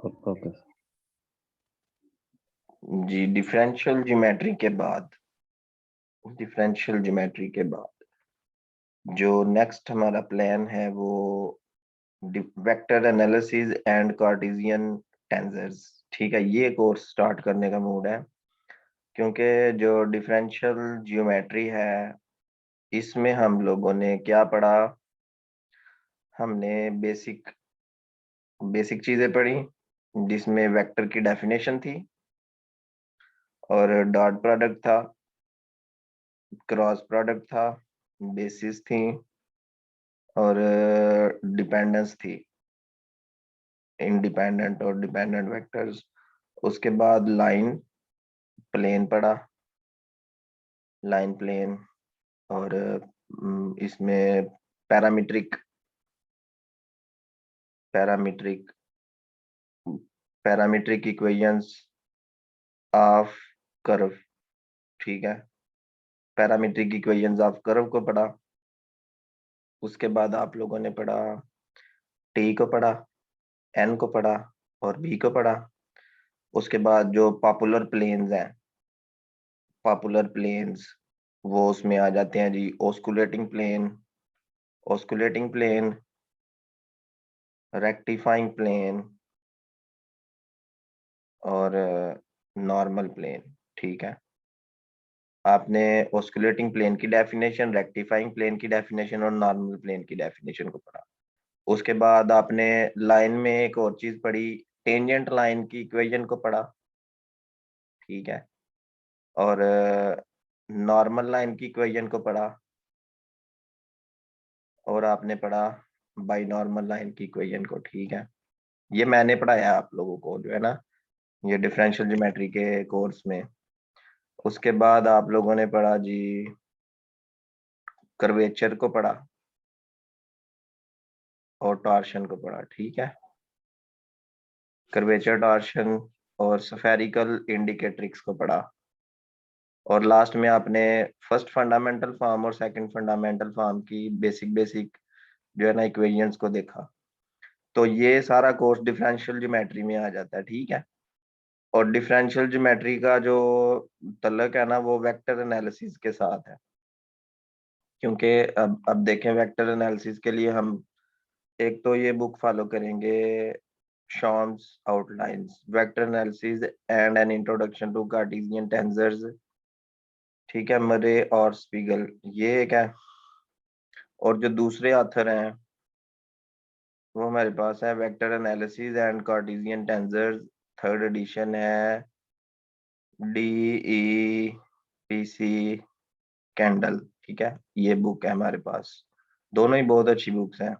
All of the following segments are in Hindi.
ओके। जी, डिफरेंशियल ज्योमेट्री के बाद जो नेक्स्ट हमारा प्लान है वो vector analysis and Cartesian tensors. ठीक है, ये कोर्स स्टार्ट करने का मूड है क्योंकि जो डिफरेंशियल ज्योमेट्री है इसमें हम लोगों ने क्या पढ़ा। हमने बेसिक बेसिक चीजें पढ़ी जिसमें वेक्टर की डेफिनेशन थी और डॉट प्रोडक्ट था, क्रॉस प्रोडक्ट था, बेसिस थी और डिपेंडेंस थी, इंडिपेंडेंट और डिपेंडेंट वेक्टर्स। उसके बाद लाइन प्लेन पढ़ा, लाइन प्लेन और इसमें parametric parametric parametric equations of curve. ठीक है, पैरामीट्रिक इक्वेशंस ऑफ कर्व को पढ़ा। उसके बाद आप लोगों ने पढ़ा टी को पढ़ा, एन को पढ़ा और बी को पढ़ा। उसके बाद जो पॉपुलर प्लेन्स वो उसमें आ जाते हैं जी, ऑस्कुलेटिंग प्लेन, रेक्टिफाइंग प्लेन और नॉर्मल प्लेन। ठीक है, आपने ऑस्कुलेटिंग प्लेन की डेफिनेशन, रेक्टिफाइंग प्लेन की डेफिनेशन और नॉर्मल प्लेन की डेफिनेशन को पढ़ा। उसके बाद आपने लाइन में एक और चीज पढ़ी, टेंजेंट लाइन की इक्वेशन को पढ़ा। ठीक है, और नॉर्मल लाइन की इक्वेशन को पढ़ा और आपने पढ़ा बाइनॉर्मल लाइन की इक्वेशन को। ठीक है, ये मैंने पढ़ाया आप लोगों को जो है ना, ये डिफरेंशियल ज्योमेट्री के कोर्स में। उसके बाद आप लोगों ने पढ़ा जी कर्वेचर को पढ़ा और टॉर्शन को पढ़ा। ठीक है, कर्वेचर, टॉर्शन और स्फेरिकल इंडिकेट्रिक्स को पढ़ा। और लास्ट में आपने फर्स्ट फंडामेंटल फॉर्म और सेकंड फंडामेंटल फॉर्म की बेसिक बेसिक जो है ना इक्वेशंस को देखा। तो ये सारा कोर्स डिफरेंशियल ज्योमेट्री में आ जाता है। ठीक है, और डिफरेंशियल ज्योमेट्री का जो तल्लक है ना वो वेक्टर एनालिसिस के साथ है, क्योंकि अब देखें वेक्टर एनालिसिस के लिए हम एक तो ये बुक फॉलो करेंगे, Schaum's outlines vector analysis and an introduction to Cartesian tensors. ठीक है, मरे और स्पीगल, ये एक है। और जो दूसरे ऑथर हैं वो हमारे पास है vector analysis and Cartesian tensors, third edition है, DEPC कैंडल। ठीक है, ये बुक है हमारे पास, दोनों ही बहुत अच्छी बुक्स हैं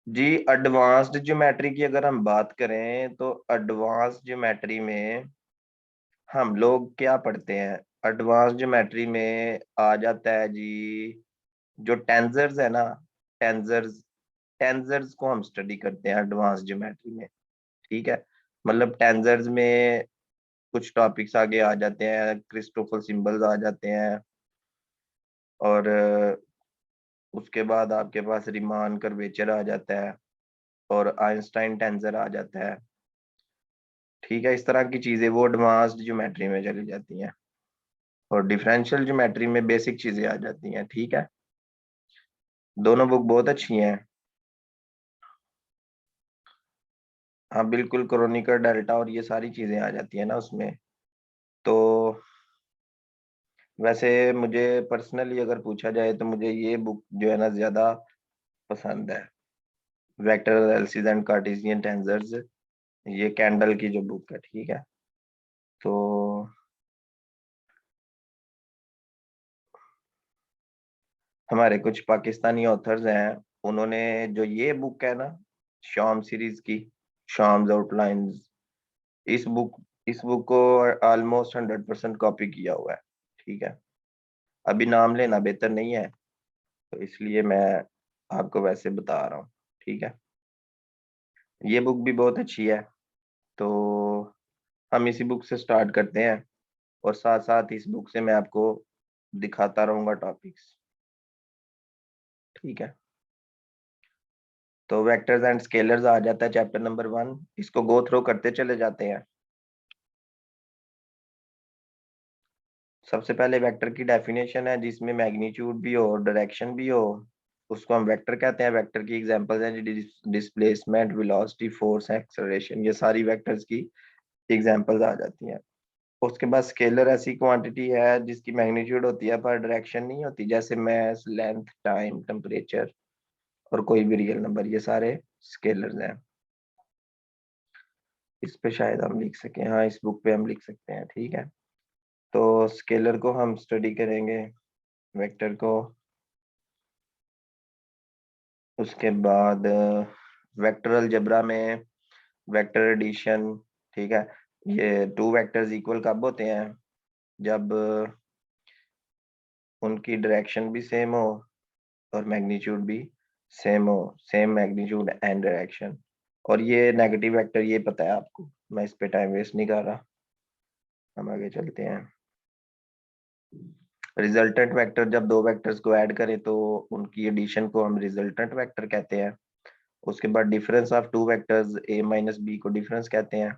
जी। एडवांस्ड ज्योमेट्री की अगर हम बात करें तो एडवांस्ड ज्योमेट्री में हम लोग क्या पढ़ते हैं, एडवांस ज्योमेट्री में आ जाता है जी जो टेंसर्स है ना, टेंसर्स टेंसर्स को हम स्टडी करते हैं एडवांस ज्योमेट्री में। ठीक है, मतलब टेंसर्स में कुछ टॉपिक्स आगे आ जाते हैं, क्रिस्टोफर सिंबल्स आ जाते हैं और उसके बाद आपके पास रिमान कर्वेचर आ जाता है और आइंस्टाइन टेंसर आ जाता है। ठीक है, इस तरह की चीजें वो एडवांस्ड ज्योमेट्री में चली जाती हैं और डिफरेंशियल ज्योमेट्री में बेसिक चीजें आ जाती हैं। ठीक है, दोनों बुक बहुत अच्छी हैं। हाँ बिल्कुल, क्रोनिकर डेल्टा और ये सारी चीजें आ जाती है ना उसमें। तो वैसे मुझे पर्सनली अगर पूछा जाए तो मुझे ये बुक जो है ना ज्यादा पसंद है, vector analysis and Cartesian tensors, ये कैंडल की जो बुक है। ठीक है, तो हमारे कुछ पाकिस्तानी ऑथर्स हैं, उन्होंने जो ये बुक है ना शॉम सीरीज की, शॉम्स आउटलाइंस, इस बुक इस बुक को ऑलमोस्ट 100% कॉपी किया हुआ है। ठीक है, अभी नाम लेना बेहतर नहीं है तो इसलिए मैं आपको वैसे बता रहा हूँ। ठीक है, ये बुक भी बहुत अच्छी है। तो हम इसी बुक से स्टार्ट करते हैं और साथ साथ इस बुक से मैं आपको दिखाता रहूंगा टॉपिक्स। ठीक है। तो वेक्टर्स एंड स्केलर्स आ जाता है चैप्टर नंबर 1। इसको गो थ्रो करते चले जाते हैं। सबसे पहले वेक्टर की डेफिनेशन है जिसमें मैग्नीट्यूड भी हो और डायरेक्शन भी हो, उसको हम वेक्टर कहते हैं। वेक्टर की एग्जांपल्स हैं डिस्प्लेसमेंट, वेलोसिटी, फोर्स, एक्सेलरेशन, ये सारी वेक्टर्स की एग्जांपल्स आ जाती हैं। उसके बाद स्केलर ऐसी क्वांटिटी है जिसकी मैग्नीट्यूड होती है पर डायरेक्शन नहीं होती, जैसे मास, लेंथ, टाइम, टेम्परेचर और कोई भी रियल नंबर, ये सारे स्केलर्स हैं। इस पे शायद हम लिख सकें, हाँ इस बुक पे हम लिख सकते हैं, ठीक है। तो स्केलर को हम स्टडी करेंगे, वेक्टर को। उसके बाद वेक्टर अलजेब्रा में वेक्टर एडिशन, ठीक है। ये टू वेक्टर्स इक्वल कब होते हैं? जब उनकी डायरेक्शन भी सेम हो और मैग्नीट्यूड भी सेम हो, सेम मैग्नीट्यूड एंड डायरेक्शन। और ये नेगेटिव वेक्टर, ये पता है आपको, मैं इस पे टाइम वेस्ट नहीं कर रहा, हम आगे चलते हैं। रिजल्टेंट वेक्टर, जब दो वेक्टर्स को ऐड करें तो उनकी एडिशन को हम रिजल्टेंट वेक्टर कहते हैं। उसके बाद difference of two vectors A minus B को डिफरेंस कहते हैं।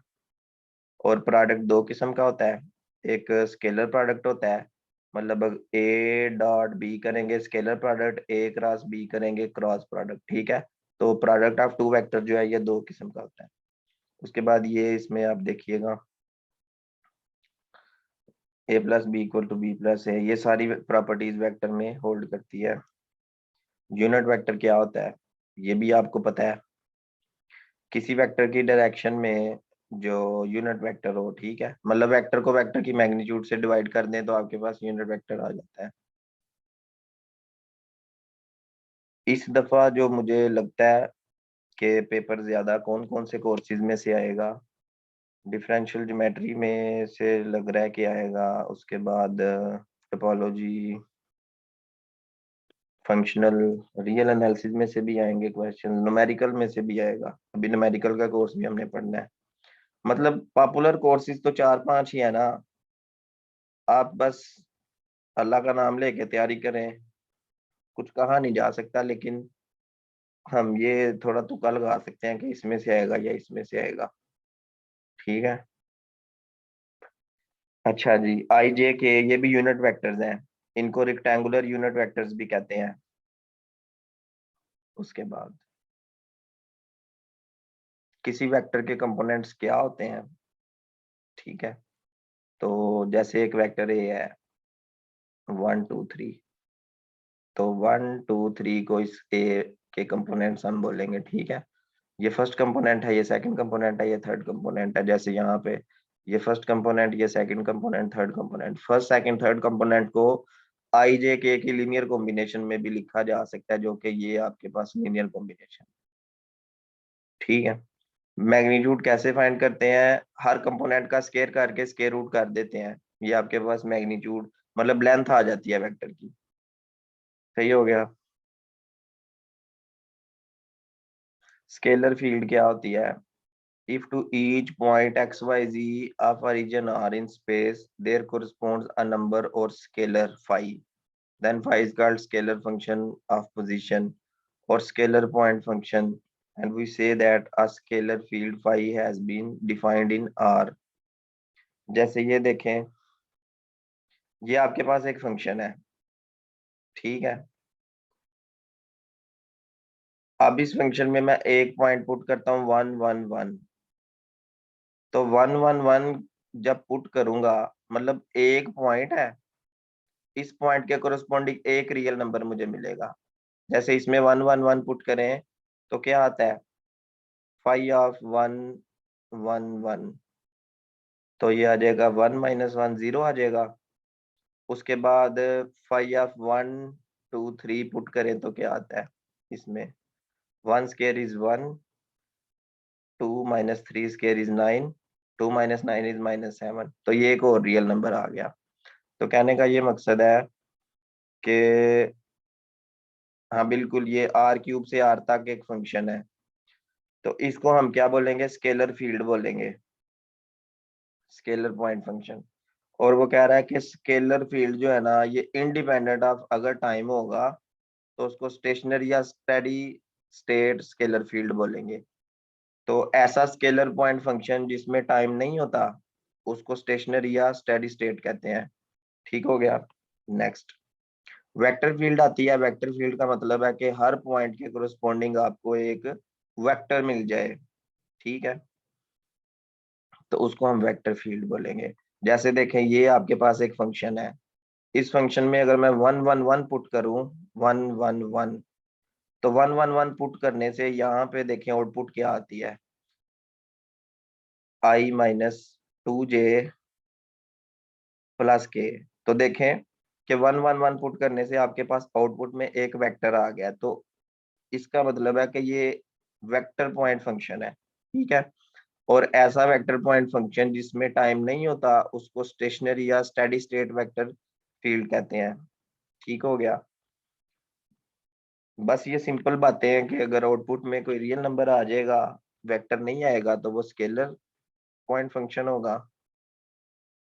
और प्रोडक्ट दो किस्म का होता है, एक स्केलर प्रोडक्ट होता है, मतलब ए डॉट बी करेंगे स्केलर प्रोडक्ट, ए क्रॉस बी करेंगे क्रॉस प्रोडक्ट, ठीक है। तो प्रोडक्ट ऑफ टू वेक्टर जो है ये दो किस्म का होता है। उसके बाद ये इसमें आप देखिएगा A plus B equal to B plus है, ये सारी प्रॉपर्टीज वेक्टर में होल्ड करती है। यूनिट वेक्टर क्या होता है ये भी आपको पता है, किसी वेक्टर की डायरेक्शन में जो यूनिट वेक्टर हो, ठीक है, मतलब वेक्टर को वेक्टर की मैग्नीट्यूड से डिवाइड कर दें तो आपके पास यूनिट वेक्टर आ जाता है। इस दफा जो मुझे लगता है कि पेपर ज्यादा कौन कौन से कोर्सेज में से आएगा, डिफरेंशियल ज्योमेट्री में से लग रहा है कि आएगा। उसके बाद टोपोलॉजी, फंक्शनल, रियल एनालिसिस में से भी आएंगे क्वेश्चन, न्यूमेरिकल में से भी आएगा। अभी न्यूमेरिकल का कोर्स भी हमने पढ़ना है। मतलब पॉपुलर कोर्सेज तो 4-5 ही है ना, आप बस अल्लाह का नाम लेके तैयारी करें। कुछ कहा नहीं जा सकता, लेकिन हम ये थोड़ा तुक्का लगा सकते हैं कि इसमें से आएगा या इसमें से आएगा, ठीक है। अच्छा जी, आई जे के ये भी यूनिट वेक्टर्स हैं, इनको रेक्टेंगुलर यूनिट वेक्टर्स भी कहते हैं। उसके बाद किसी वेक्टर के कंपोनेंट्स क्या होते हैं, ठीक है। तो जैसे एक वेक्टर ए है 1 2 3, तो 1 2 3 को इस ए के कंपोनेंट्स हम बोलेंगे, ठीक है। ये फर्स्ट कंपोनेंट है, ये सेकंड कंपोनेंट है, ये थर्ड कंपोनेंट है। जैसे यहाँ पे ये फर्स्ट कंपोनेंट, ये second component, third component. First second third component को आई जे के की लीनियर कॉम्बिनेशन में भी लिखा जा सकता है, जो कि ये आपके पास लीनियर कॉम्बिनेशन, ठीक है। मैग्नीट्यूड कैसे फाइंड करते हैं? हर कंपोनेंट का स्केयर करके स्केयर रूट कर देते हैं, ये आपके पास मैग्नीट्यूड मतलब लेंथ आ जाती है वेक्टर की। सही हो गया। स्केलर फील्ड क्या होती है? If to each point x, y, z of a region R in space, there corresponds a number or scalar phi, then phi is called scalar function of position or scalar point function, and we say that a scalar field phi has been defined in R। जैसे ये देखें, ये आपके पास एक फंक्शन है, ठीक है। अब इस फंक्शन में मैं एक पॉइंट पुट करता हूँ 1 1 1, तो 1 1 1 जब पुट करूंगा, मतलब एक पॉइंट है, इस पॉइंट के कोरस्पॉन्डिंग एक रियल नंबर मुझे मिलेगा। जैसे इसमें 1 1 1 पुट करें तो क्या आता है, फाइव ऑफ 1 1 1, तो ये आ जाएगा 1 - 1 0 आ जाएगा। उसके बाद फाइव ऑफ 1 2 3 पुट करें तो क्या आता है, इसमें 1 square is 1, 2 - 3 square is 9, 2 - 9 is -7, तो ये एक और रियल नंबर आ गया। तो कहने का ये मकसद है कि हाँ बिल्कुल, ये आर क्यूब से आर तक एक फंक्शन है, तो इसको हम क्या बोलेंगे, स्केलर फील्ड बोलेंगे, स्केलर पॉइंट फंक्शन। और वो कह रहा है कि स्केलर फील्ड जो है ना, ये इंडिपेंडेंट ऑफ अगर टाइम होगा तो उसको स्टेशनरी या स्टेडी स्टेट स्केलर फील्ड बोलेंगे। तो ऐसा स्केलर पॉइंट फंक्शन जिसमें टाइम नहीं होता उसको स्टेशनरी या स्टेडी स्टेट कहते हैं। ठीक हो गया। नेक्स्ट वेक्टर फील्ड आती है। वेक्टर फील्ड का मतलब है कि हर पॉइंट के कोरस्पॉन्डिंग आपको एक वेक्टर मिल जाए। ठीक है, तो उसको हम वेक्टर फील्ड बोलेंगे। जैसे देखें, ये आपके पास एक फंक्शन है। इस फंक्शन में अगर मैं 1 1 1 पुट करूं, 1 1 1, तो 1 1 1 पुट करने से यहाँ पे देखें आउटपुट क्या आती है, i-2j प्लस के। तो देखें कि 1 1 1 पुट करने से आपके पास आउटपुट में एक वेक्टर आ गया। तो इसका मतलब है कि ये वेक्टर पॉइंट फंक्शन है। ठीक है, और ऐसा वेक्टर पॉइंट फंक्शन जिसमें टाइम नहीं होता उसको स्टेशनरी या स्टेडी स्टेट वेक्टर फील्ड कहते हैं। ठीक हो गया। बस ये सिंपल बातें हैं कि अगर आउटपुट में कोई रियल नंबर आ जाएगा, वेक्टर नहीं आएगा, तो वो स्केलर पॉइंट फंक्शन होगा,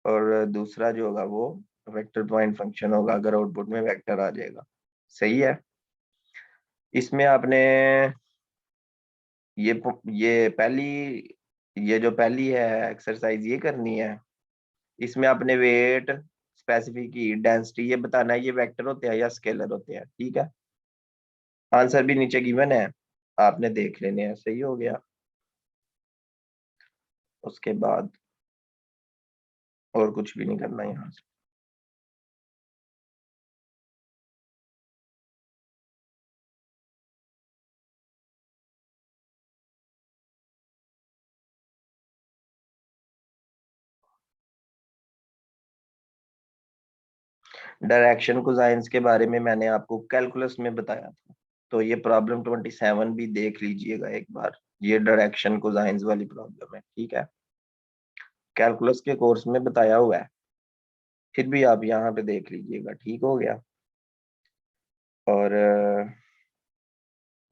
और दूसरा जो होगा वो वेक्टर पॉइंट फंक्शन होगा अगर आउटपुट में वेक्टर आ जाएगा। सही है। इसमें आपने ये जो पहली है एक्सरसाइज ये करनी है। इसमें आपने वेट, स्पेसिफिक हीट, डेंसिटी ये बताना है, ये वेक्टर होते हैं या स्केलर होते हैं। ठीक है, आंसर भी नीचे गिवन है, आपने देख लेने हैं। सही हो गया। उसके बाद और कुछ भी नहीं करना यहाँ से। डायरेक्शन कोसाइंस के बारे में मैंने आपको कैलकुलस में बताया था, तो ये प्रॉब्लम 27 भी देख लीजिएगा एक बार। ये डायरेक्शन कोसाइंस वाली प्रॉब्लम है। ठीक है, कैलकुलस के कोर्स में बताया हुआ है, फिर भी आप यहाँ पे देख लीजिएगा। ठीक हो गया। और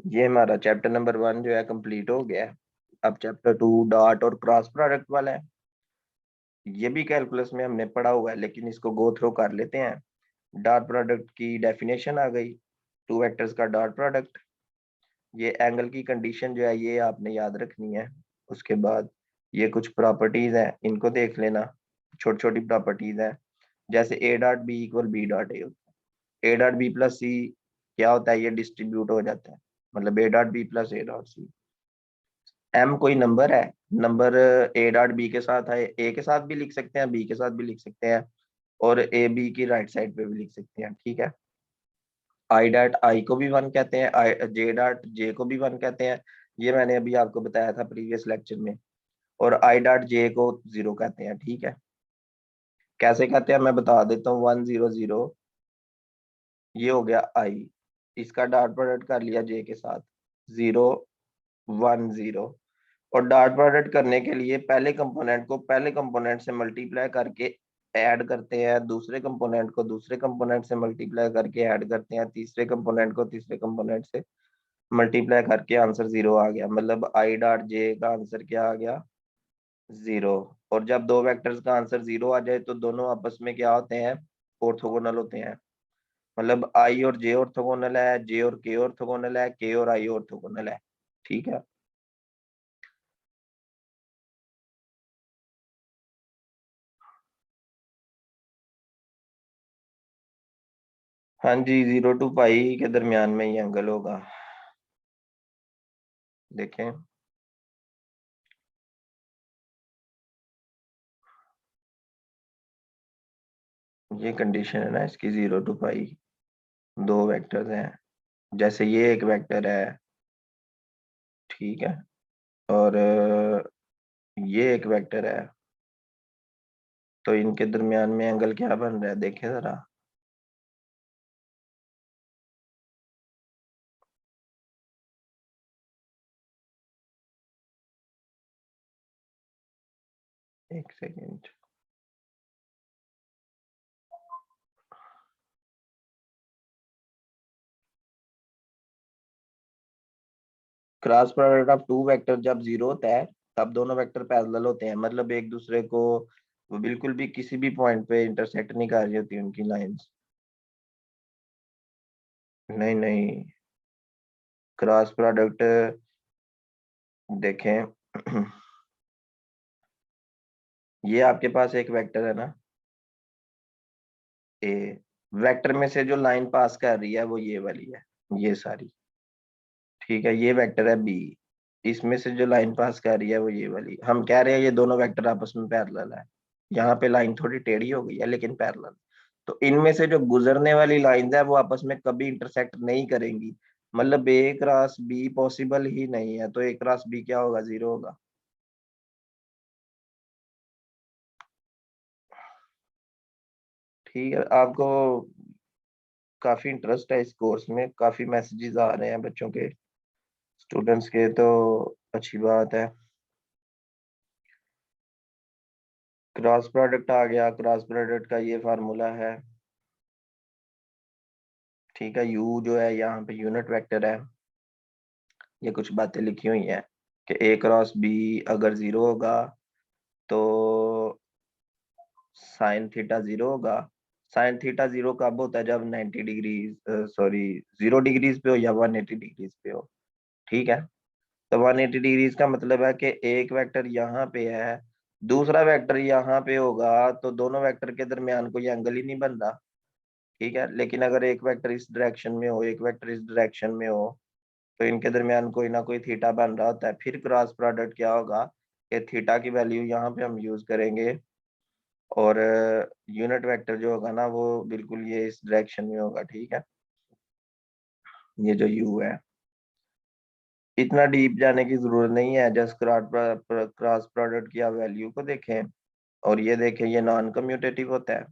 ये हमारा चैप्टर नंबर 1 जो है कंप्लीट हो गया है। अब चैप्टर 2 डॉट और क्रॉस प्रोडक्ट वाला है। ये भी कैलकुलस में हमने पढ़ा हुआ है, लेकिन इसको गो थ्रू कर लेते हैं। डॉट प्रोडक्ट की डेफिनेशन आ गई, टू वेक्टर्स का डॉट प्रोडक्ट। ये एंगल की कंडीशन जो है ये आपने याद रखनी है। उसके बाद ये कुछ प्रॉपर्टीज हैं, इनको देख लेना। छोटी छोटी प्रॉपर्टीज हैं, जैसे A dot B equal B dot A होता है। A dot B plus C क्या होता है, ये डिस्ट्रीब्यूट हो जाता है, मतलब A dot B plus A dot C. M कोई नंबर है, नंबर ए डॉट बी के साथ है, ए के साथ भी लिख सकते हैं, बी के साथ भी लिख सकते हैं, और ए बी की राइट साइड पे भी लिख सकते हैं। ठीक है, आई डॉट आई को भी 1 कहते हैं, आई जे डॉट जे को भी 1 कहते हैं, ये मैंने अभी आपको बताया था प्रीवियस लेक्चर में। और आई डॉट जे को 0 कहते हैं। ठीक है, कैसे कहते हैं मैं बता देता हूँ। 1 0 0 ये हो गया आई, इसका डॉट प्रोडक्ट कर लिया जे के साथ, 0 1 0। और डॉट प्रोडक्ट करने के लिए पहले कंपोनेंट को पहले कंपोनेंट से मल्टीप्लाई करके ऐड करते हैं, दूसरे कंपोनेंट को दूसरे कंपोनेंट से मल्टीप्लाई करके ऐड करते हैं, तीसरे कंपोनेंट को तीसरे कंपोनेंट से मल्टीप्लाई करके आंसर 0 आ गया। मतलब आई डॉट जे का आंसर क्या आ गया, 0। और जब दो वेक्टर्स का आंसर 0 आ जाए तो दोनों आपस में क्या होते हैं, ऑर्थोगोनल होते हैं। मतलब आई और जे ऑर्थोगोनल है, जे और के ऑर्थोगोनल है, के और आई ऑर्थोगोनल है। ठीक है, हाँ जी, 0 to π के दरमियान में ये एंगल होगा। देखें, ये कंडीशन है ना इसकी, 0 to π, दो वेक्टर्स हैं। जैसे ये एक वेक्टर है, ठीक है, और ये एक वेक्टर है, तो इनके दरमियान में एंगल क्या बन रहा है, देखें जरा। एक second, cross product of two vector जब 0 होता है तब दोनों वेक्टर पैरेलल होते हैं, मतलब एक दूसरे को वो बिल्कुल भी किसी भी पॉइंट पे इंटरसेक्ट नहीं कर रही होती उनकी लाइंस। नहीं नहीं, क्रॉस प्रोडक्ट देखें ये आपके पास एक वेक्टर है ना ए, वेक्टर में से जो लाइन पास कर रही है वो ये वाली है, ये सारी, ठीक है। ये वेक्टर है बी, इसमें से जो लाइन पास कर रही है वो ये वाली। हम कह रहे हैं ये दोनों वेक्टर आपस में पैरेलल है। यहाँ पे लाइन थोड़ी टेढ़ी हो गई है लेकिन पैरेलल। तो इनमें से जो गुजरने वाली लाइन है वो आपस में कभी इंटरसेक्ट नहीं करेंगी, मतलब ए क्रॉस बी पॉसिबल ही नहीं है। तो ए क्रॉस बी क्या होगा, जीरो होगा। ठीक है, आपको काफी इंटरेस्ट है इस कोर्स में, काफी मैसेजेस आ रहे हैं बच्चों के, स्टूडेंट्स के, तो अच्छी बात है। क्रॉस प्रोडक्ट आ गया, क्रॉस प्रोडक्ट का ये फार्मूला है, ठीक है। यू जो है यहाँ पे यूनिट वेक्टर है। ये कुछ बातें लिखी हुई हैं कि ए क्रॉस बी अगर जीरो होगा तो साइन थीटा जीरो होगा। साइन थीटा जीरो कब होता है, जब 90 डिग्रीज सॉरी 0 डिग्रीज पे हो या 180 डिग्रीज पे हो, ठीक है। तो 180 डिग्रीज का मतलब है कि एक वेक्टर यहाँ पे है, दूसरा वेक्टर यहाँ पे होगा, तो दोनों वेक्टर के दरमियान कोई एंगल ही नहीं बन रहा, ठीक है। लेकिन अगर एक वेक्टर इस डायरेक्शन में हो, एक वेक्टर इस डायरेक्शन में हो, तो इनके दरमियान कोई ना कोई थीटा बन रहा होता है। फिर क्रॉस प्रोडक्ट क्या होगा कि थीटा की वैल्यू यहाँ पे हम यूज करेंगे, और यूनिट वेक्टर जो होगा ना वो बिल्कुल ये इस डायरेक्शन में होगा, ठीक है। ये जो यू है, इतना डीप जाने की जरूरत नहीं है, जस्ट क्रॉस प्रोडक्ट की आप वैल्यू को देखें और ये देखें ये नॉन कम्यूटेटिव होता है।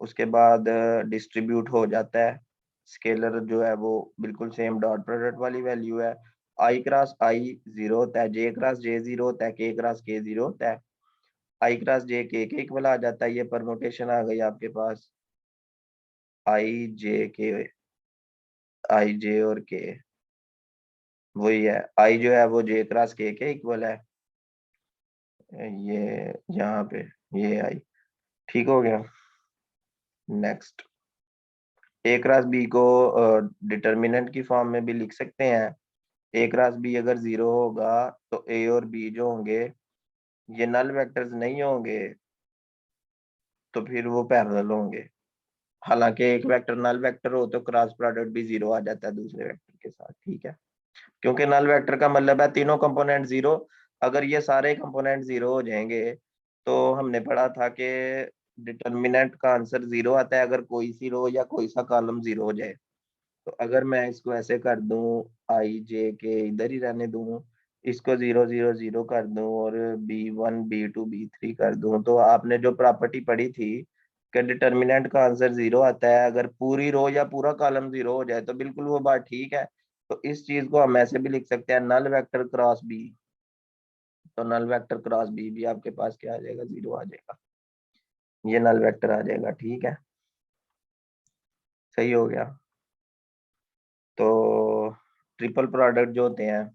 उसके बाद डिस्ट्रीब्यूट हो जाता है, स्केलर जो है वो बिल्कुल सेम डॉट प्रोडक्ट वाली वैल्यू है। आई क्रॉस आई जीरो होता है, जे क्रॉस जे जीरो होता है, के क्रॉस के जीरो होता है, आई क्रॉस जे के इक्वल आ जाता है। ये परमुटेशन आ गई आपके पास, आई जे के, आई जे और के, वही है। आई जो है वो जे क्रॉस के इक्वल है, ये यहाँ पे ये आई, ठीक हो गया। नेक्स्ट, ए क्रॉस बी को डिटर्मिनेंट की फॉर्म में भी लिख सकते हैं। ए क्रॉस बी अगर जीरो होगा तो ए और बी जो होंगे ये नल वेक्टर्स नहीं होंगे, तो फिर वो पैरेलल होंगे। हालांकि एक वेक्टर नल वेक्टर हो तो क्रॉस प्रोडक्ट भी जीरो आ जाता है दूसरे वेक्टर के साथ, ठीक है। क्योंकि नल वेक्टर का मतलब है तीनों कंपोनेंट जीरो। अगर ये सारे कंपोनेंट जीरो हो जाएंगे तो हमने पढ़ा था कि डिटर्मिनेंट का आंसर जीरो आता है अगर कोई सी रो या कोई सा कॉलम जीरो हो जाए। तो अगर मैं इसको ऐसे कर दूं, आई जे के इधर ही रहने दूं, इसको 0 0 0 कर दूं और B1 B2 B3 कर दूं, तो आपने जो प्रॉपर्टी पढ़ी थी कि डिटर्मिनेंट का आंसर जीरो आता है अगर पूरी रो या पूरा कॉलम जीरो हो जाए, तो बिल्कुल वो बात ठीक है। तो इस चीज को हम ऐसे भी लिख सकते हैं, नल वेक्टर क्रॉस बी। तो नल वेक्टर क्रॉस बी भी आपके पास क्या आ जाएगा, जीरो आ जाएगा। ये नल वेक्टर आ जाएगा, ठीक है। सही हो गया। तो ट्रिपल प्रोडक्ट जो होते हैं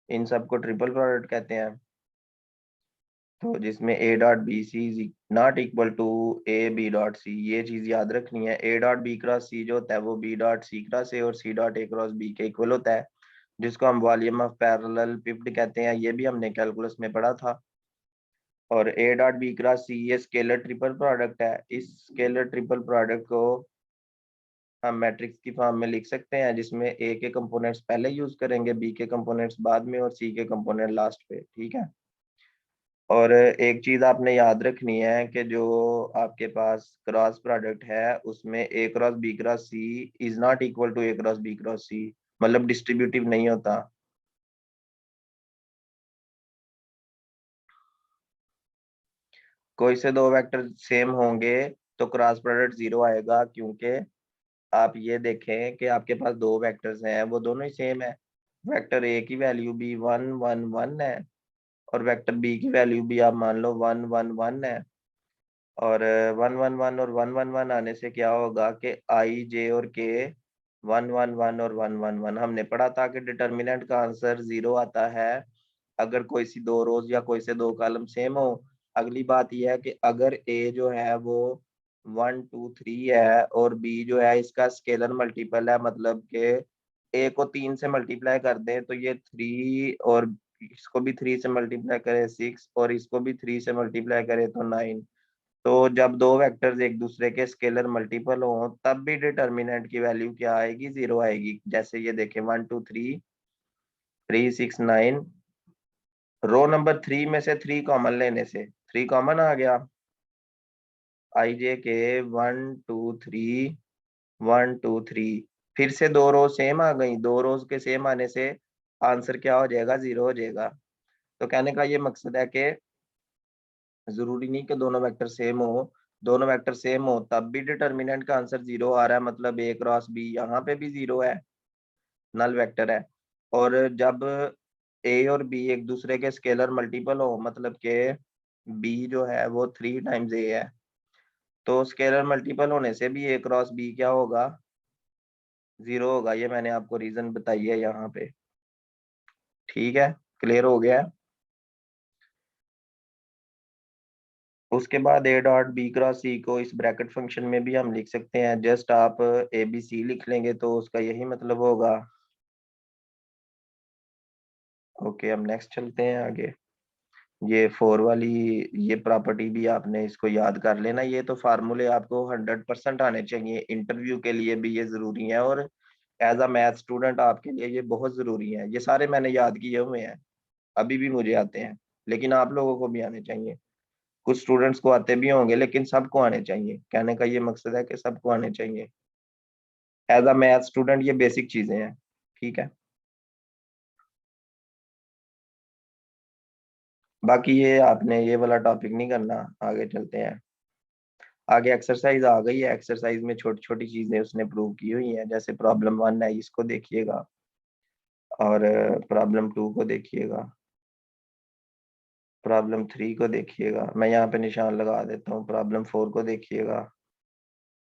इन सबको ट्रिपल प्रोडक्ट कहते हैं। तो जिसमें A dot B C is not equal to A B dot C, ये चीज याद रखनी है। A dot B cross C जो होता है वो B dot C cross A और C dot A cross B के इक्वल होता है, जिसको हम वॉल्यूम ऑफ पैरेललेपिप्ड कहते हैं। ये भी हमने कैलकुलस में पढ़ा था। और ए डॉट बी क्रॉस सी ये स्केलर ट्रिपल प्रोडक्ट है। इस स्केलर ट्रिपल प्रोडक्ट को हम मैट्रिक्स की फॉर्म में लिख सकते हैं, जिसमें ए के कंपोनेंट्स पहले यूज करेंगे, बी के कंपोनेंट्स बाद में और सी के कंपोनेंट लास्ट पे, ठीक है। और एक चीज आपने याद रखनी है कि जो आपके पास क्रॉस प्रोडक्ट है उसमें A cross B cross C is not equal to A cross B cross C, मतलब डिस्ट्रीब्यूटिव नहीं होता। कोई से दो वेक्टर सेम होंगे तो क्रॉस प्रोडक्ट जीरो आएगा, क्योंकि आप ये देखें कि आपके पास दो वेक्टर्स हैं वो दोनों ही सेम है। वेक्टर ए की वैल्यू भी 1 1 1 है और वेक्टर बी की वैल्यू भी आप मान लो 1 1 1 है। और 1 1 1 और 1 1 1 आने से क्या होगा कि आई जे और के 1 1 1 और 1 1 1, हमने पढ़ा था कि डिटर्मिनेंट का आंसर जीरो आता है अगर कोई सी दो रोज या कोई से दो कॉलम सेम हो। अगली बात यह है कि अगर ए जो है वो 1 2 3 है और बी जो है इसका स्केलर मल्टीपल है, मतलब कि ए को 3 से मल्टीप्लाई कर दें तो ये 3, और इसको भी 3 से मल्टीप्लाई करें 6, और इसको भी 3 से मल्टीप्लाई करें तो 9। तो जब दो वेक्टर्स एक दूसरे के स्केलर मल्टीपल हो तब भी डिटर्मिनेंट की वैल्यू क्या आएगी, 0 आएगी। जैसे ये देखें 1 2 3 3 6 9, रो नंबर 3 में से 3 कॉमन लेने से 3 कॉमन आ गया, आई जे के 1 2 3 1 2 3। फिर से दो रोज सेम आ गई, दो रोज के सेम आने से आंसर क्या हो जाएगा, 0 हो जाएगा। तो कहने का ये मकसद है कि जरूरी नहीं कि दोनों वेक्टर सेम हो, दोनों वेक्टर सेम हो तब भी डिटर्मिनेंट का आंसर 0 आ रहा है, मतलब ए क्रॉस बी यहाँ पे भी 0 है, नल वेक्टर है। और जब ए और बी एक दूसरे के स्केलर मल्टीपल हो, मतलब के बी जो है वो 3 टाइम्स ए है, तो स्केलर मल्टीपल होने से भी ए क्रॉस बी क्या होगा, 0 होगा। ये मैंने आपको रीजन बताई है यहाँ पे। ठीक है, क्लियर हो गया है। उसके बाद ए डॉट बी क्रॉस सी को इस ब्रैकेट फंक्शन में भी हम लिख सकते हैं, जस्ट आप ए बी सी लिख लेंगे तो उसका यही मतलब होगा। ओके, हम नेक्स्ट चलते हैं आगे। ये 4 वाली ये प्रॉपर्टी भी आपने इसको याद कर लेना, ये तो फार्मूले आपको 100% आने चाहिए, इंटरव्यू के लिए भी ये जरूरी है, और एज अ मैथ स्टूडेंट आपके लिए ये बहुत जरूरी है। ये सारे मैंने याद किए हुए हैं, अभी भी मुझे आते हैं, लेकिन आप लोगों को भी आने चाहिए। कुछ स्टूडेंट्स को आते भी होंगे लेकिन सबको आने चाहिए, कहने का ये मकसद है कि सबको आने चाहिए। एज अ मैथ स्टूडेंट ये बेसिक चीजें हैं। ठीक है, बाकी ये आपने ये वाला टॉपिक नहीं करना, आगे चलते हैं। आगे एक्सरसाइज आ गई है, एक्सरसाइज में छोटी छोटी चीजें उसने प्रूव की हुई हैं, जैसे प्रॉब्लम 1 है, इसको देखिएगा, और प्रॉब्लम 2 को देखिएगा, प्रॉब्लम 3 को देखिएगा, मैं यहाँ पे निशान लगा देता हूँ, प्रॉब्लम 4 को देखिएगा,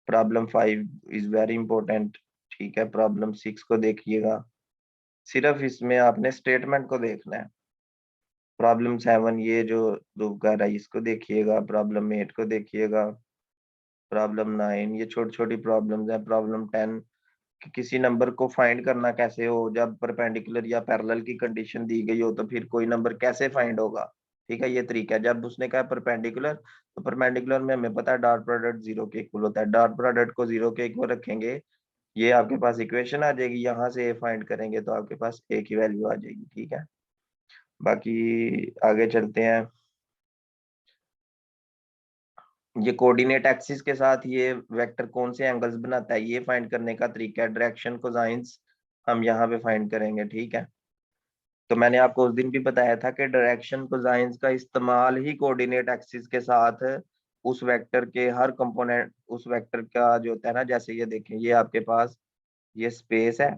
प्रॉब्लम 5 इज वेरी इंपॉर्टेंट। ठीक है, प्रॉब्लम 6 को देखिएगा, सिर्फ इसमें आपने स्टेटमेंट को देखना है। प्रॉब्लम 7 ये जो प्रूव कर रहा है इसको देखिएगा, प्रॉब्लम 8 को देखिएगा, प्रॉब्लम 9 ये छोटी छोटी प्रॉब्लम्स है, प्रॉब्लम 10 कि किसी नंबर को फाइंड करना कैसे हो, जब परपेंडिकुलर या पैरेलल की कंडीशन दी गई हो तो फिर कोई नंबर कैसे फाइंड होगा। ठीक है, ये तरीका है। जब उसने कहा परपेंडिकुलर, तो परपेंडिकुलर में हमें पता है डॉट प्रोडक्ट 0 के इक्वल होता है, डॉट प्रोडक्ट को 0 के इक्वल रखेंगे, ये आपके पास इक्वेशन आ जाएगी, यहाँ से ए फाइंड करेंगे तो आपके पास ए की वैल्यू आ जाएगी। ठीक है, बाकी आगे चलते हैं। ये कोऑर्डिनेट एक्सिस के साथ ये वेक्टर कौन से एंगल्स बनाता है, ये फाइंड करने का तरीका है, डायरेक्शन कोसाइंस हम यहाँ पे फाइंड करेंगे। ठीक है, तो मैंने आपको उस दिन भी बताया था कि डायरेक्शन कोसाइंस का इस्तेमाल ही कोऑर्डिनेट एक्सिस के साथ उस वेक्टर के हर कंपोनेंट, उस वेक्टर का जो होता है ना, जैसे ये देखें, ये आपके पास ये स्पेस है,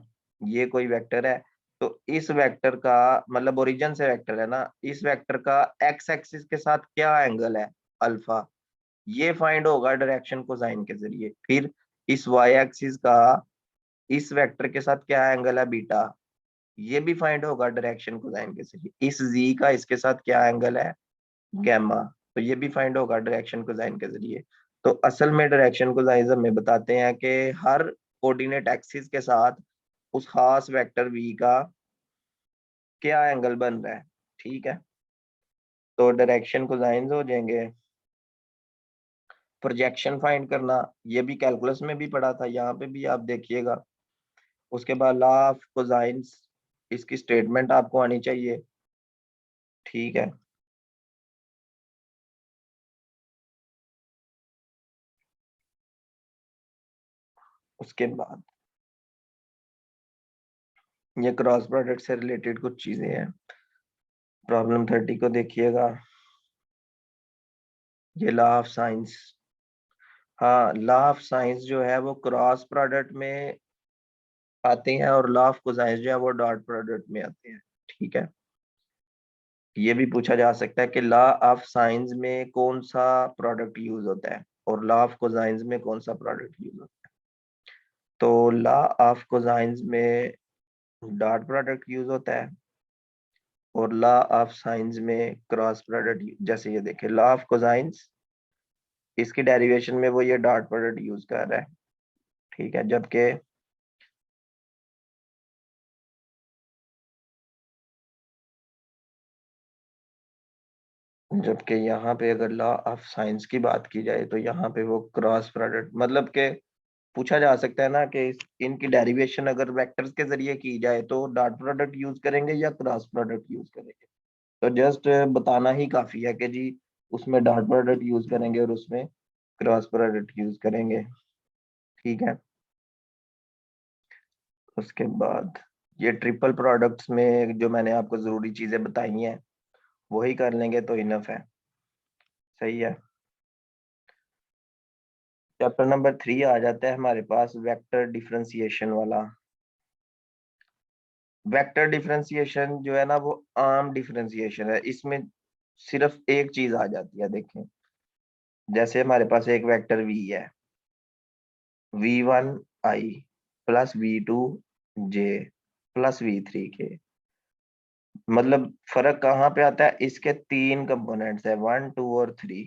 ये कोई वेक्टर है, तो इस वेक्टर का मतलब ओरिजिन से वेक्टर है ना, इस वेक्टर का एक्स एक्सिस के साथ क्या एंगल है, अल्फा, ये फाइंड होगा डायरेक्शन कोसाइन के जरिए। फिर इस वाई एक्सिस का इस वेक्टर के साथ क्या एंगल है, बीटा, ये भी फाइंड होगा डायरेक्शन कोसाइन के जरिए। इस जी का इसके साथ क्या एंगल है, गैमा, तो ये भी फाइंड होगा डायरेक्शन कोसाइन के जरिए। तो असल में डायरेक्शन कोसाइन हमें बताते हैं कि हर कोऑर्डिनेट एक्सिस के साथ उस खास वेक्टर वी का क्या एंगल बन रहा है। ठीक है, तो डायरेक्शन कोसाइन हो जाएंगे। प्रोजेक्शन फाइंड करना, ये भी कैलकुलस में भी पढ़ा था, यहाँ पे भी आप देखिएगा। उसके बाद लॉ ऑफ कोसाइंस, इसकी स्टेटमेंट आपको आनी चाहिए। ठीक है, उसके बाद ये क्रॉस प्रोडक्ट से रिलेटेड कुछ चीजें हैं। प्रॉब्लम 30 को देखिएगा, ये लॉ ऑफ साइंस, हाँ लॉ ऑफ साइंस जो है वो क्रॉस प्रोडक्ट में आते हैं, और लॉ ऑफ कोसाइंस जो है वो डॉट प्रोडक्ट में आते हैं। ठीक है, ये भी पूछा जा सकता है कि लॉ ऑफ साइंस में कौन सा प्रोडक्ट यूज होता है और लॉ ऑफ कोसाइंस में कौन सा प्रोडक्ट यूज होता है। तो लॉ ऑफ कोसाइंस में डॉट प्रोडक्ट यूज होता है, और लॉ ऑफ साइंस में क्रॉस प्रोडक्ट। जैसे ये देखिए लॉ ऑफ कोसाइंस, इसकी डेरिवेशन में वो ये डॉट प्रोडक्ट यूज कर रहा है। ठीक है, जबकि जबकि यहाँ पे अगर लॉ ऑफ साइंस की बात की जाए तो यहाँ पे वो क्रॉस प्रोडक्ट, मतलब के पूछा जा सकता है ना कि इनकी डेरिवेशन अगर वेक्टर्स के जरिए की जाए तो डॉट प्रोडक्ट यूज करेंगे या क्रॉस प्रोडक्ट यूज करेंगे। तो जस्ट बताना ही काफी है कि जी उसमें डॉट प्रोडक्ट यूज करेंगे और उसमें क्रॉस प्रोडक्ट यूज करेंगे। ठीक है। उसके बाद ये ट्रिपल प्रोडक्ट्स में जो मैंने आपको जरूरी चीजें बताई हैं वही कर लेंगे तो इनफ है। सही है। चैप्टर नंबर 3 आ जाता है हमारे पास वेक्टर डिफरेंशिएशन वाला। वेक्टर डिफरेंशिएशन जो है ना वो आम डिफरेंशिएशन है। इसमें सिर्फ एक चीज आ जाती है, देखें जैसे हमारे पास एक वेक्टर v है, v1 i plus v2 j plus v3 k। मतलब फर्क कहाँ पे आता है, इसके तीन कंपोनेंट्स है 1 2 और 3।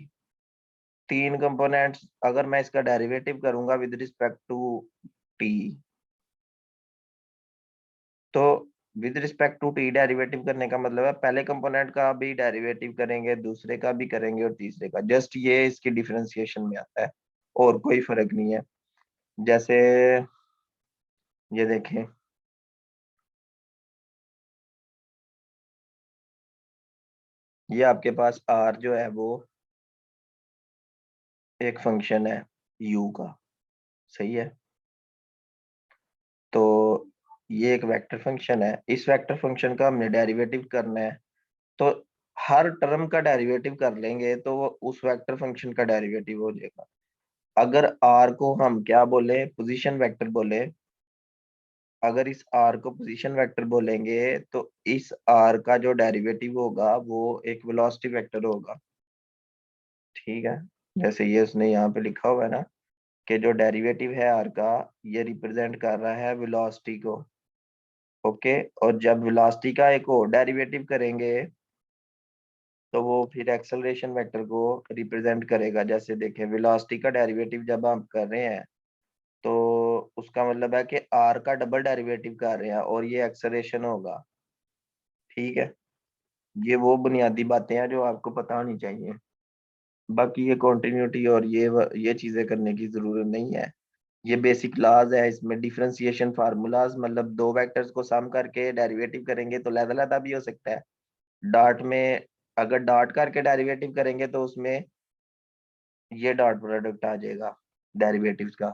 तीन कंपोनेंट्स अगर मैं इसका डेरिवेटिव करूंगा विद रिस्पेक्ट टू t, तो with respect to T derivative करने का मतलब है पहले कंपोनेंट का भी डेरिवेटिव करेंगे, दूसरे का भी करेंगे और तीसरे का। जस्ट ये इसकी डिफरेंशिएशन में आता है और कोई फर्क नहीं है। जैसे ये देखें, ये आपके पास r जो है वो एक फंक्शन है u का। सही है। तो ये एक वेक्टर फंक्शन है, इस वेक्टर फंक्शन का हमने डेरिवेटिव करना है। तो हर टर्म का डेरिवेटिव कर लेंगे तो वो उस वेक्टर फंक्शन का डेरिवेटिव हो जाएगा। अगर r को हम क्या बोले, पोजीशन वेक्टर बोले, अगर इस r को पोजीशन वेक्टर बोलेंगे तो इस r का जो डेरिवेटिव होगा वो एक वेलोसिटी वेक्टर होगा। ठीक है। जैसे ये उसने यहाँ पे लिखा हुआ है ना कि जो डेरिवेटिव है r का ये रिप्रेजेंट कर रहा है वेलोसिटी को। ओके। और जब वेलोसिटी का एक और डेरिवेटिव करेंगे तो वो फिर एक्सेलरेशन वेक्टर को रिप्रेजेंट करेगा। जैसे देखें वेलोसिटी का डेरिवेटिव जब हम कर रहे हैं तो उसका मतलब है कि r का डबल डेरिवेटिव कर रहे हैं और ये एक्सेलरेशन होगा। ठीक है। ये वो बुनियादी बातें हैं जो आपको पता होनी चाहिए। बाकी ये कॉन्टिन्यूटी और ये चीजें करने की जरूरत नहीं है। ये बेसिक लॉज है, इसमें डिफरेंशिएशन फार्मूलाज, मतलब दो वेक्टर्स को सम करके डेरिवेटिव करेंगे तो लहदा भी हो सकता है। डॉट में अगर डॉट करके डेरिवेटिव करेंगे तो उसमें ये डॉट प्रोडक्ट आ जाएगा डेरिवेटिव्स का।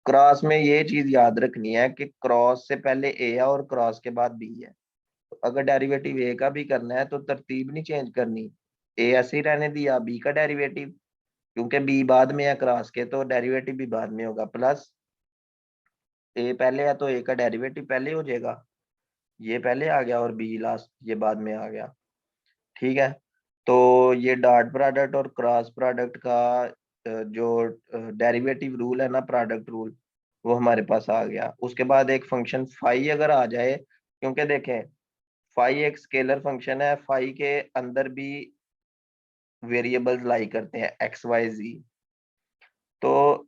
क्रॉस में ये चीज याद रखनी है कि क्रॉस से पहले ए है और क्रॉस के बाद बी है। तो अगर डेरिवेटिव ए का भी करना है तो तरतीब नहीं चेंज करनी, ए ऐसे ही रहने दिया, बी का डेरिवेटिव क्योंकि बी बाद में है क्रॉस के तो डेरिवेटिव भी बाद में होगा, प्लस ए पहले है तो ए का डेरिवेटिव पहले हो जाएगा। ये पहले आ गया और बी लास्ट ये बाद में आ गया। ठीक है। तो ये डॉट प्रोडक्ट और क्रॉस प्रोडक्ट का जो डेरिवेटिव रूल है ना, प्रोडक्ट रूल, वो हमारे पास आ गया। उसके बाद एक फंक्शन फाई अगर आ जाए, क्योंकि देखें फाई एक स्केलर फंक्शन है, फाई के अंदर भी वेरिएबल्स लाई करते हैं एक्स वाई जी। तो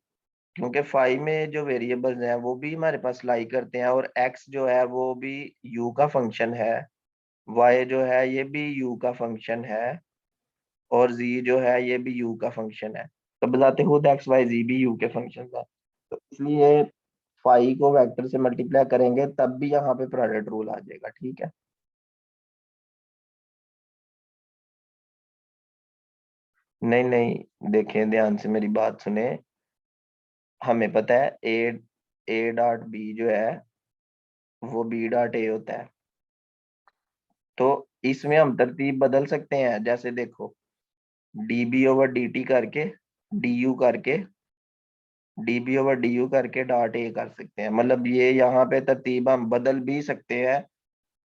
क्योंकि फाई में जो वेरिएबल्स हैं वो भी हमारे पास लाई करते हैं और एक्स जो है वो भी यू का फंक्शन है, वाई जो है ये भी यू का फंक्शन है और z जो है ये भी u का फंक्शन है। तो बजाते खुद एक्स वाई जी भी u के फंक्शन है। तो इसलिए फाई को वेक्टर से मल्टीप्लाई करेंगे तब भी यहाँ पे प्रोडक्ट रूल आ जाएगा। ठीक है। नहीं नहीं, देखें ध्यान से मेरी बात सुने। हमें पता है ए डॉट बी जो है वो बी डॉट ए होता है। तो इसमें हम तरतीब बदल सकते हैं। जैसे देखो D B over D T करके डी यू करके D B over D U करके डॉट ए कर सकते हैं। मतलब ये यहाँ पे तरतीब हम बदल भी सकते हैं,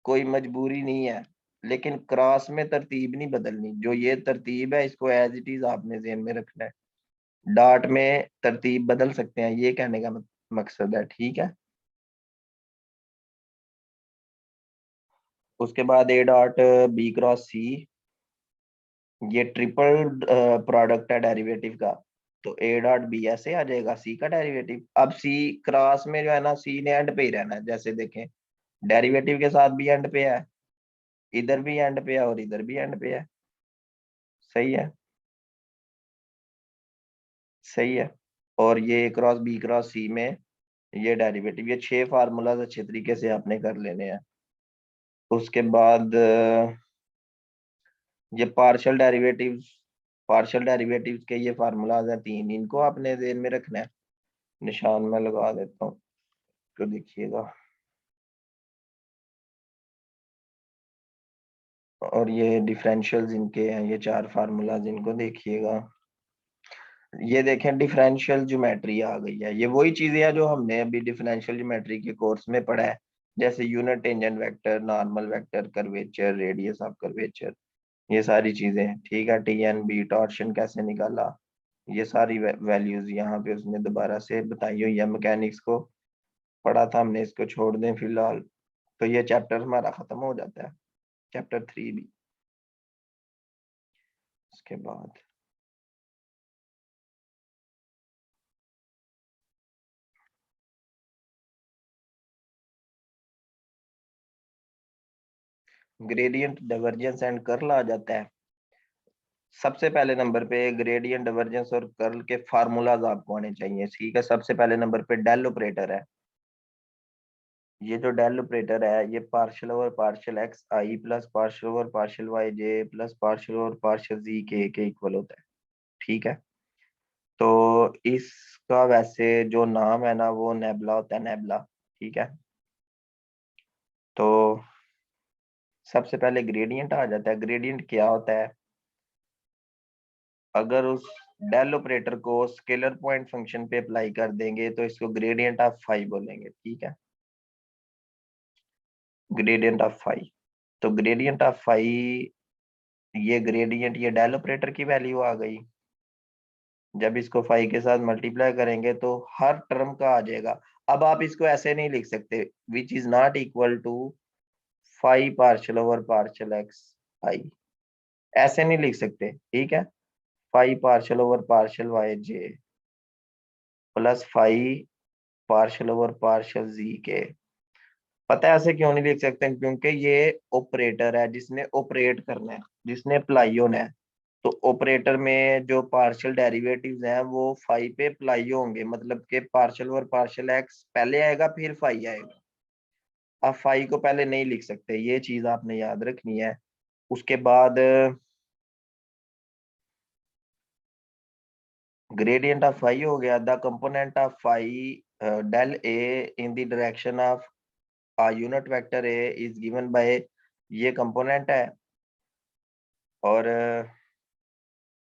कोई मजबूरी नहीं है। लेकिन क्रॉस में तरतीब नहीं बदलनी, जो ये तरतीब है इसको एज इट इज आपने ध्यान में रखना है। डॉट में तरतीब बदल सकते हैं, ये कहने का मकसद है। ठीक है। उसके बाद ए डॉट बी क्रॉस सी, ये ट्रिपल प्रोडक्ट है डेरिवेटिव का। तो ए डॉट बी ऐसे आ जाएगा सी का डेरिवेटिव। अब सी क्रॉस में जो है ना सी ने एंड पे ही रहना है। जैसे देखें डेरिवेटिव के साथ भी एंड पे है, इधर भी एंड पे है और इधर भी एंड पे है। सही है, सही है। और ये A cross B cross C में ये डेरिवेटिव, ये 6 फार्मूलाज अच्छे तरीके से आपने कर लेने हैं। उसके बाद ये पार्शियल डेरिवेटिव्स के ये फार्मूलाज हैं 3, इनको आपने ध्यान में रखना है। निशान में लगा देता हूँ तो देखिएगा। और ये डिफरेंशियल्स इनके हैं, ये 4 फार्मूलाज, इनको देखिएगा। ये देखें, डिफरेंशियल ज्योमेट्री आ गई है। ये वही चीजें हैं जो हमने अभी डिफरेंशियल ज्योमेट्री के कोर्स में पढ़ा है, जैसे unit tangent vector, normal vector, curvature, radius of curvature, ये सारी चीजें। ठीक है, टी एन बी, टॉर्शन कैसे निकाला, ये सारी वैल्यूज यहाँ पे उसने दोबारा से बताई हुई है। मैकेनिक्स को पढ़ा था हमने, इसको छोड़ दें फिलहाल। तो ये चैप्टर हमारा खत्म हो जाता है, चैप्टर 3 भी। उसके बाद ग्रेडियंट, डाइवर्जेंस एंड कर्ल आ जाता है। सबसे पहले नंबर पे ग्रेडियंट, डाइवर्जेंस और कर्ल के फार्मूलाज आपको आने चाहिए। ठीक है, सबसे पहले नंबर पे डेल ऑपरेटर है। ये जो डेल ऑपरेटर है, ये partial over partial X I plus partial over partial Y J plus partial over partial Z के इक्वल होता है। ठीक है, तो इसका वैसे जो नाम है ना, वो नेबला होता है, नेबला। ठीक है, तो सबसे पहले ग्रेडियंट आ जाता है। ग्रेडियंट क्या होता है? अगर उस डेल ऑपरेटर को स्केलर पॉइंट फंक्शन पे अप्लाई कर देंगे तो इसको ग्रेडियंट ऑफ फाई बोलेंगे। ठीक है, ग्रेडियंट ऑफ फाई। तो ग्रेडियंट ऑफ फाई, ये ग्रेडियंट, ये डेल ऑपरेटर की वैल्यू आ गई। जब इसको फाई के साथ मल्टीप्लाई करेंगे तो हर टर्म का आ जाएगा। अब आप इसको ऐसे नहीं लिख सकते, which is not equal to phi partial over partial X I, ऐसे नहीं लिख सकते। ठीक है, phi partial over partial Y J plus phi partial over partial Z के। पता है ऐसे क्यों नहीं लिख सकते? क्योंकि ये ऑपरेटर है जिसने ऑपरेट करना है, जिसने अप्लाई होना है। तो ऑपरेटर में जो पार्शियल डेरिवेटिव्स हैं वो फाई पे अप्लाई होंगे, मतलब कि पार्शियल ओवर पार्शियल एक्स पहले आएगा फिर फाई आएगा। आप फाई को पहले नहीं लिख सकते, ये चीज आपने याद रखनी है। उसके बाद ग्रेडियंट ऑफ फाई हो गया। The component of phi del A in the direction of unit vector A is given by, ये कंपोनेंट है। और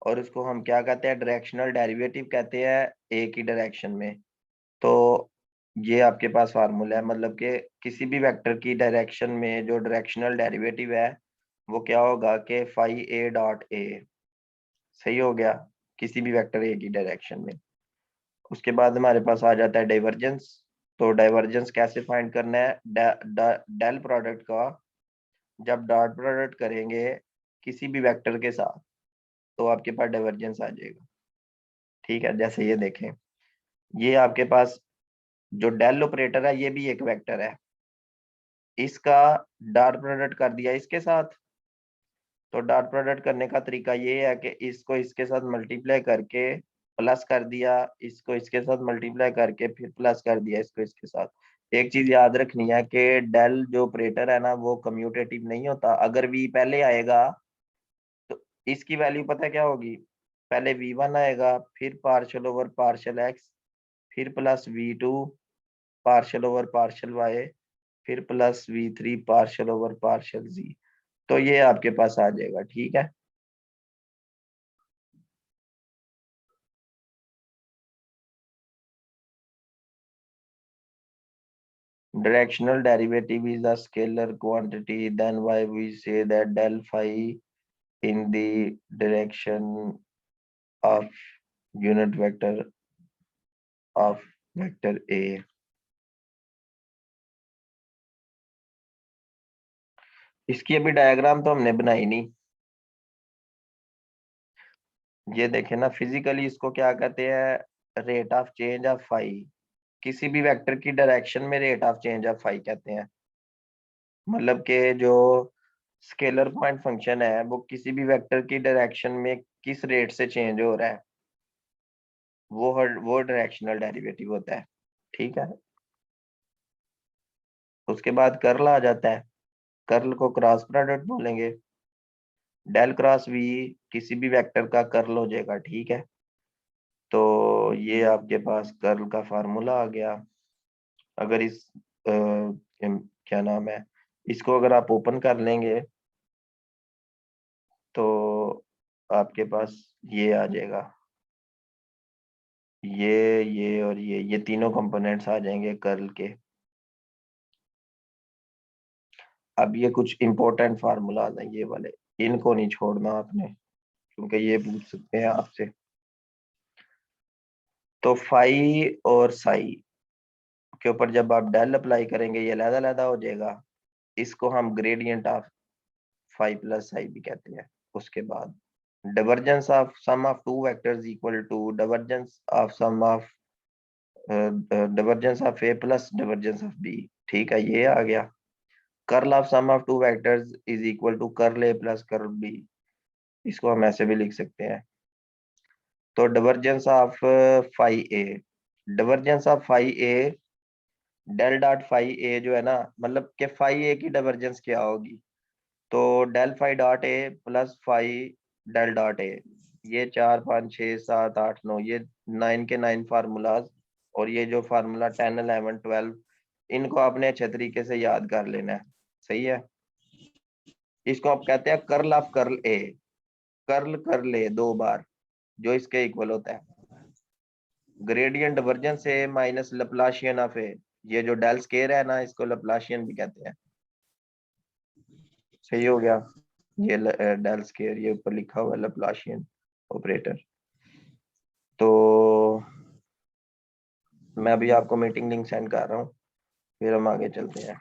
और इसको हम क्या कहते हैं? डायरेक्शनल डेरिवेटिव कहते हैं ए की डायरेक्शन में। तो ये आपके पास फार्मूला है, मतलब कि किसी भी वेक्टर की डायरेक्शन में जो डायरेक्शनल डेरिवेटिव है वो क्या होगा कि फाई ए डॉट ए। सही हो गया, किसी भी वेक्टर ए की डायरेक्शन में। उसके बाद हमारे पास आ जाता है डाइवर्जेंस। तो डाइवर्जेंस कैसे फाइंड करना है? डेल प्रोडक्ट का जब डॉट प्रोडक्ट करेंगे किसी भी वेक्टर के साथ तो आपके पास डाइवर्जेंस आ जाएगा। ठीक है, जैसे ये देखें, ये आपके पास जो डेल ऑपरेटर है ये भी एक वेक्टर है, इसका डॉट प्रोडक्ट कर दिया इसके साथ। तो डॉट प्रोडक्ट करने का तरीका ये है कि इसको इसके साथ मल्टीप्लाई करके प्लस कर दिया, इसको इसके साथ मल्टीप्लाई करके फिर प्लस कर दिया इसको इसके साथ। एक चीज याद रखनी है कि डेल जो ऑपरेटर है ना वो कम्यूटेटिव नहीं होता। अगर वी पहले आएगा तो इसकी वैल्यू पता है क्या होगी? पहले v1 आएगा, फिर पार्शियल ओवर पार्शियल एक्स, फिर plus v2 partial over partial Y, फिर plus v3 partial over partial Z. तो ये आपके पास आ जाएगा। ठीक है, directional derivative is a scalar quantity, then why we say that del phi in the direction of unit vector of vector A। इसकी अभी डायग्राम तो हमने बनाई नहीं। ये देखें ना, फिजिकली इसको क्या कहते हैं? Rate of change of phi. किसी भी वेक्टर की डायरेक्शन में rate of change of phi कहते हैं। मतलब कि जो स्केलर पॉइंट फंक्शन है वो किसी भी वेक्टर की डायरेक्शन में किस रेट से चेंज हो रहा है वो डायरेक्शनल डेरिवेटिव होता है। ठीक है, उसके बाद कर्ल आ जाता है। कर्ल को क्रॉस प्रोडक्ट बोलेंगे। डेल क्रॉस वी किसी भी वेक्टर का कर्ल हो जाएगा। ठीक है, तो ये आपके पास कर्ल का फार्मूला आ गया। अगर इस क्या नाम है, इसको अगर आप ओपन कर लेंगे तो आपके पास ये आ जाएगा, ये और ये तीनों कंपोनेंट्स आ जाएंगे कर्ल के। अब ये कुछ इंपॉर्टेंट फार्मूलाज हैं ये वाले, इनको नहीं छोड़ना आपने, क्योंकि ये पूछ सकते हैं आपसे। तो फाई और साई के ऊपर जब आप डेल अप्लाई करेंगे ये अलग-अलग हो जाएगा। इसको हम gradient of phi plus psi भी कहते हैं। उसके बाद divergence of sum of two vectors equal to divergence of sum of divergence of a plus divergence of b। ठीक है, ये आ गया। Curl of sum of two vectors is equal to curl A plus curl B, इसको हम ऐसे भी लिख सकते हैं। तो divergence of phi A, divergence of phi A, del dot phi A जो है ना, मतलब कि फाई ए की divergence क्या होगी, तो del phi dot A plus phi del dot A. ये 4 5 6 7 8 9, ये 9 के 9 फार्मूलाज। और ये जो फार्मूला 10 11 12, इनको आपने अच्छे तरीके से याद कर लेना है। सही है, इसको आप कहते हैं curl of curl A. Curl कर ले 2 बार जो इसके इक्वल होता है gradient divergence A minus Laplacian of A. ये जो डेल स्केयर है ना, इसको लैप्लासियन भी कहते हैं। सही हो गया, ये डेल स्केयर ये ऊपर लिखा हुआ है लैप्लासियन ऑपरेटर। तो मैं अभी आपको मीटिंग लिंक सेंड कर रहा हूँ, फिर हम आगे चलते हैं।